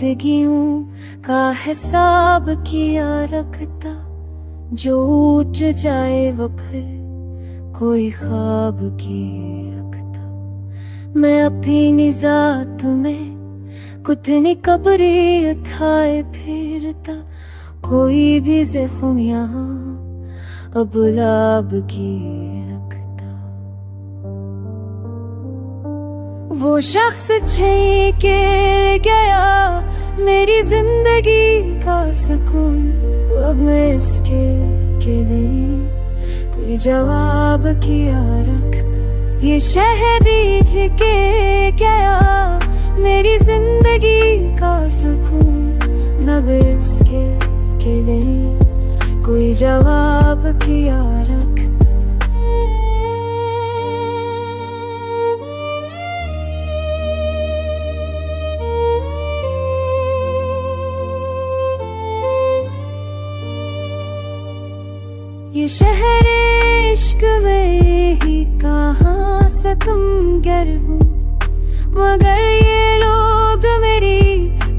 जिंदगियों का हिसाब किया रखता, जो उठ जाए वो फिर कोई ख्वाब किए रखता। मैं अपनी जात में कुतनी कब्री उठाए फिरता, कोई भी ज़ख्म यहाँ अब लाभ किए रखता। वो शख्स छीन के गया मेरी जिंदगी का सुकून, अब मैं इसके नहीं कोई जवाब किया रखता। ये शहरी के गया मेरी जिंदगी का सुकून, अब इसके नहीं कोई जवाब किया रखता। ये शहर इश्क में ही कहाँ से तुम गर हो, मगर ये लोग मेरी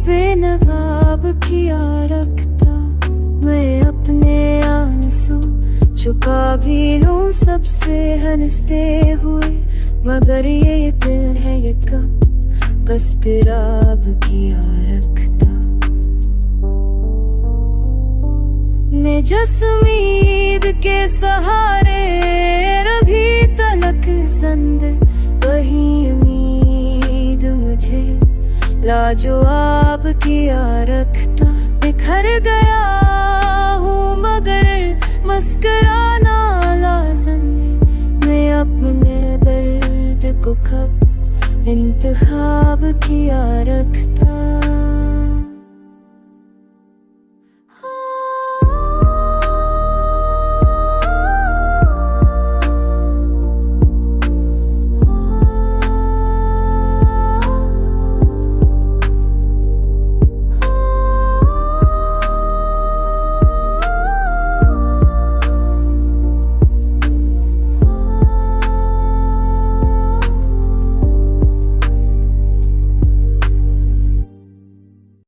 बेनकाब किया रखता। मैं अपने आंसू छुपा भी लूं सबसे हंसते हुए, मगर ये दिल है ये कब बस तेराब किया रखता। मैं जिस उम्मीद के सहारे अभी तलक जिंद, वही उम्मीद मुझे लाजवाब किया रखता। बिखर गया हूँ मगर मुस्कुराना लाज़िम है, मैं अपने दर्द को कब इंतखाब किया रखता।